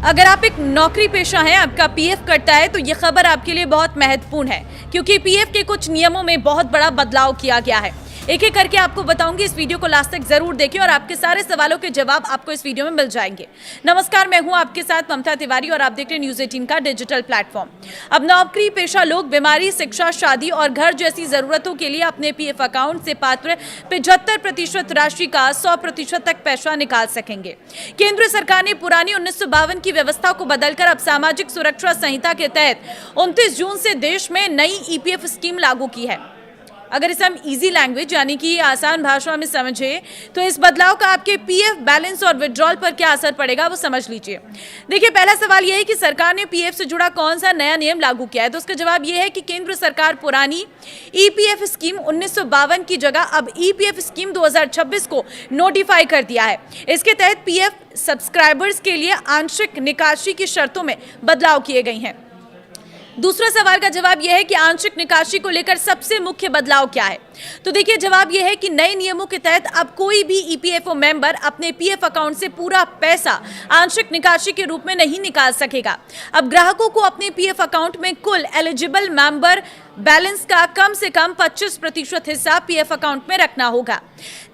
अगर आप एक नौकरी पेशा हैं, आपका पीएफ कटता है तो ये खबर आपके लिए बहुत महत्वपूर्ण है, क्योंकि पीएफ के कुछ नियमों में बहुत बड़ा बदलाव किया गया है। एक एक करके आपको बताऊंगी, इस वीडियो को लास्ट तक जरूर देखें और आपके सारे सवालों के जवाब आपको इस वीडियो में मिल जाएंगे। नमस्कार, मैं हूं आपके साथ ममता तिवारी और आप देख रहे हैं न्यूज़ 18 का डिजिटल प्लेटफॉर्म। अब नौकरी पेशा लोग बीमारी, शिक्षा, शादी और घर जैसी जरूरतों के लिए अपने पीएफ अकाउंट से पात्र 75% राशि का 100% तक पैसा निकाल सकेंगे। केंद्र सरकार ने पुरानी 1952 की व्यवस्था को बदलकर अब सामाजिक सुरक्षा संहिता के तहत 29 जून से देश में नई ईपीएफ स्कीम लागू की है। अगर इसे हम इजी लैंग्वेज यानी कि आसान भाषा में समझें तो इस बदलाव का आपके पीएफ बैलेंस और विड्रॉल पर क्या असर पड़ेगा वो समझ लीजिए। देखिए, पहला सवाल यह है कि सरकार ने पीएफ से जुड़ा कौन सा नया नियम लागू किया है, तो उसका जवाब यह है कि केंद्र सरकार पुरानी ईपीएफ स्कीम 1952 की जगह अब ईपीएफ स्कीम 2026 को नोटिफाई कर दिया है। इसके तहत पीएफ सब्सक्राइबर्स के लिए आंशिक निकासी की शर्तों में बदलाव किए गए हैं। दूसरा सवाल का जवाब यह है कि आंशिक निकासी को लेकर सबसे मुख्य बदलाव क्या है, तो देखिए जवाब यह है कि नए नियमों के तहत अब कोई भी ईपीएफओ मेंबर अपने पीएफ अकाउंट से पूरा पैसा आंशिक निकासी के रूप में नहीं निकाल सकेगा। अब ग्राहकों को अपने पीएफ अकाउंट में कुल एलिजिबल मेंबर बैलेंस का कम से कम 25% हिस्सा पीएफ अकाउंट में रखना होगा।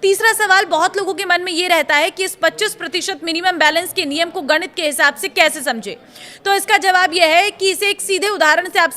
तीसरा सवाल बहुत लोगों के मन में ये रहता है कि इस 25% मिनिमम बैलेंस के नियम को गणित के हिसाब से कैसे समझे, तो इसका जवाब यह है कि इसे एक सीधे उदाहरण से आप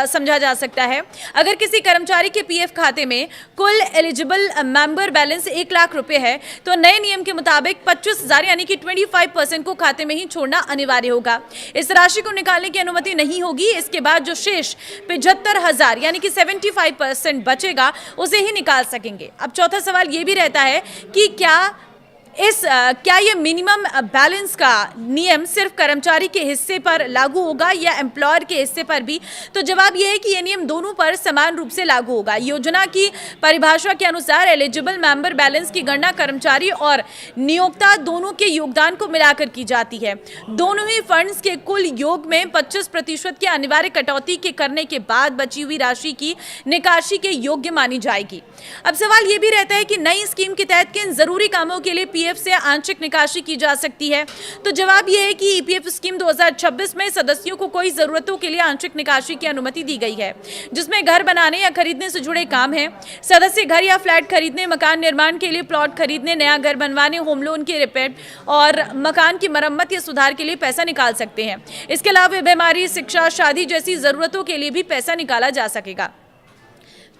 समझा जा सकता है। अगर किसी कर्मचारी के पीएफ खाते में कुल एलिजिबल मेंबर बैलेंस 1 लाख रुपए है, तो नए नियम के मुताबिक 25,000 यानी कि 25% को खाते में ही छोड़ना अनिवार्य होगा। इस राशि को निकालने की अनुमति नहीं होगी। इसके बाद जो शेष 75,000 यानी कि 75% बचेगा उसे ही निकाल सकेंगे। अब चौथा सवाल ये भी रहता है कि क्या ये मिनिमम बैलेंस का नियम सिर्फ कर्मचारी के हिस्से पर लागू होगा या एम्प्लॉयर के हिस्से पर भी, तो जवाब ये है कि ये नियम दोनों पर समान रूप से लागू होगा। योजना की परिभाषा के अनुसार एलिजिबल मेंबर बैलेंस की गणना कर्मचारी और नियोक्ता दोनों के योगदान को मिलाकर की जाती है। दोनों ही फंड्स के कुल योग में 25% की अनिवार्य कटौती के करने के बाद बची हुई राशि की निकासी के योग्य मानी जाएगी। अब सवाल ये भी रहता है कि नई स्कीम के तहत किन जरूरी कामों के लिए पीएफ से आंशिक निकासी की जा सकती है, तो जवाब यह है कि ईपीएफ स्कीम 2026 में सदस्यों को कोई जरूरतों के लिए आंशिक निकासी की अनुमति दी गई है, जिसमें घर बनाने या खरीदने से जुड़े काम हैं। सदस्य घर या फ्लैट खरीदने, मकान निर्माण के लिए प्लॉट खरीदने, नया घर बनवाने, होम लोन की रिपेयर और मकान की मरम्मत या सुधार के लिए पैसा निकाल सकते हैं। इसके अलावा बीमारी, शिक्षा, शादी जैसी जरूरतों के लिए भी पैसा निकाला जा सकेगा।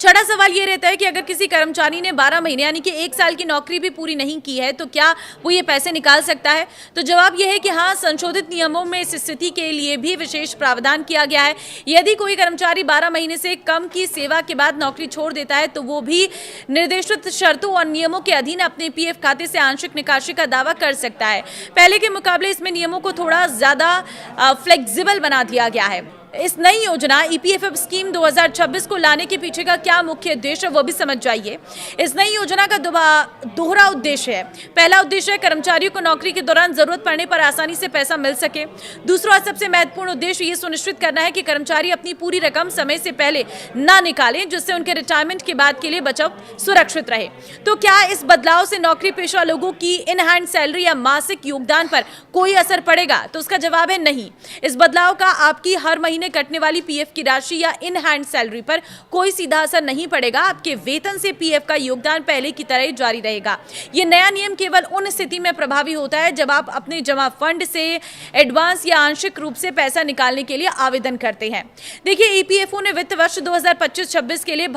छठा सवाल ये रहता है कि अगर किसी कर्मचारी ने 12 महीने यानी कि 1 साल की नौकरी भी पूरी नहीं की है, तो क्या वो ये पैसे निकाल सकता है, तो जवाब ये है कि हाँ, संशोधित नियमों में इस स्थिति के लिए भी विशेष प्रावधान किया गया है। यदि कोई कर्मचारी 12 महीने से कम की सेवा के बाद नौकरी छोड़ देता है, तो वो भी निर्देशित शर्तों और नियमों के अधीन अपने पीएफ खाते से आंशिक निकासी का दावा कर सकता है। पहले के मुकाबले इसमें नियमों को थोड़ा ज्यादा फ्लेक्सिबल बना दिया गया है। इस नई योजना ईपीएफ स्कीम 2026 को लाने के पीछे का क्या मुख्य उद्देश्य है वो भी समझ जाइए। इस नई योजना का दोहरा उद्देश्य है। पहला उद्देश्य है कर्मचारियों को नौकरी के दौरान जरूरत पड़ने पर आसानी से पैसा मिल सके। दूसरा सबसे महत्वपूर्ण उद्देश्य ये सुनिश्चित करना है कि कर्मचारी अपनी पूरी रकम समय से पहले ना निकालें, जिससे उनके रिटायरमेंट के बाद के लिए बचत सुरक्षित रहे। तो क्या इस बदलाव से नौकरी पेशा लोगों की इन हैंड सैलरी या मासिक योगदान पर कोई असर पड़ेगा, तो उसका जवाब है नहीं। इस बदलाव का आपकी हर महीने कटने वाली पीएफ की राशि या इन हैंड सैलरी पर कोई सीधा असर नहीं पड़ेगा। आपके वेतन से पीएफ का योगदान पहले की तरह ही जारी रहेगा। यह नया नियम केवल उन स्थिति में प्रभावी होता है जब आप अपने जमा फंड से एडवांस या आंशिक रूप से पैसा निकालने के लिए आवेदन करते हैं। देखिए, ईपीएफओ ने वित्त वर्ष 2025-26 के लिए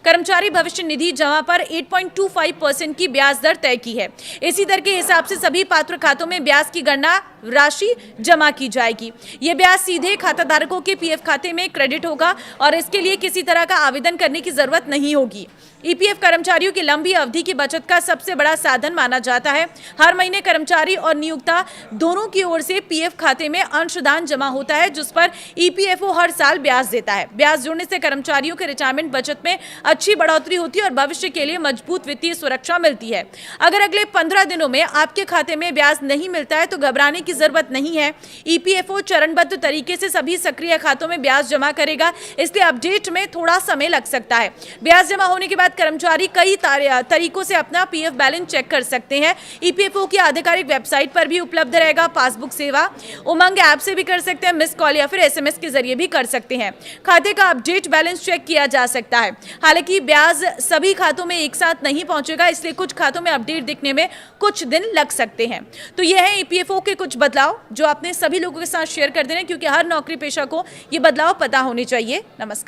कर्मचारी भविष्य निधि जमा पर 8.25% की ब्याज दर तय की है। इसी दर के हिसाब से सभी पात्र खातों में ब्याज की गणना राशि जमा की जाएगी। यह ब्याज सीधे खाताधारकों के पीएफ खाते में क्रेडिट होगा और इसके लिए किसी तरह का आवेदन करने की जरूरत नहीं होगी। ईपीएफ कर्मचारियों की लंबी अवधि की बचत का सबसे बड़ा साधन माना जाता है। हर महीने कर्मचारी और नियोक्ता दोनों की ओर से पीएफ खाते में अंशदान जमा होता है, जिस पर ईपीएफओ हर साल ब्याज देता है। ब्याज जोड़ने से कर्मचारियों के रिटायरमेंट बचत में अच्छी बढ़ोतरी होती है और भविष्य के लिए मजबूत वित्तीय सुरक्षा मिलती है। अगर अगले 15 दिनों में आपके खाते में ब्याज नहीं मिलता है तो घबराने की जरूरत नहीं है। ईपीएफओ चरणबद्ध तरीके से सभी सक्रिय खातों में ब्याज जमा करेगा, इसलिए अपडेट में थोड़ा समय लग सकता है। ब्याज जमा होने के बाद कर्मचारी कई तरीकों से अपना पीएफ बैलेंस चेक कर सकते हैं। ईपीएफओ की आधिकारिक वेबसाइट पर भी उपलब्ध रहेगा पासबुक सेवा। उमंग ऐप से भी कर सकते हैं, मिस कॉल या फिर एसएमएस के जरिए भी कर सकते हैं। खाते का अपडेट बैलेंस चेक किया जा सकता है। हालांकि ब्याज सभी खातों में एक साथ नहीं पहुंचेगा, इसलिए कुछ खातों में अपडेट दिखने में कुछ दिन लग सकते हैं। तो यह है ईपीएफओ के कुछ बदलाव जो आपने सभी लोगों के साथ शेयर कर देना, क्योंकि हर नौकरी पेशा को ये बदलाव पता होने चाहिए। नमस्कार।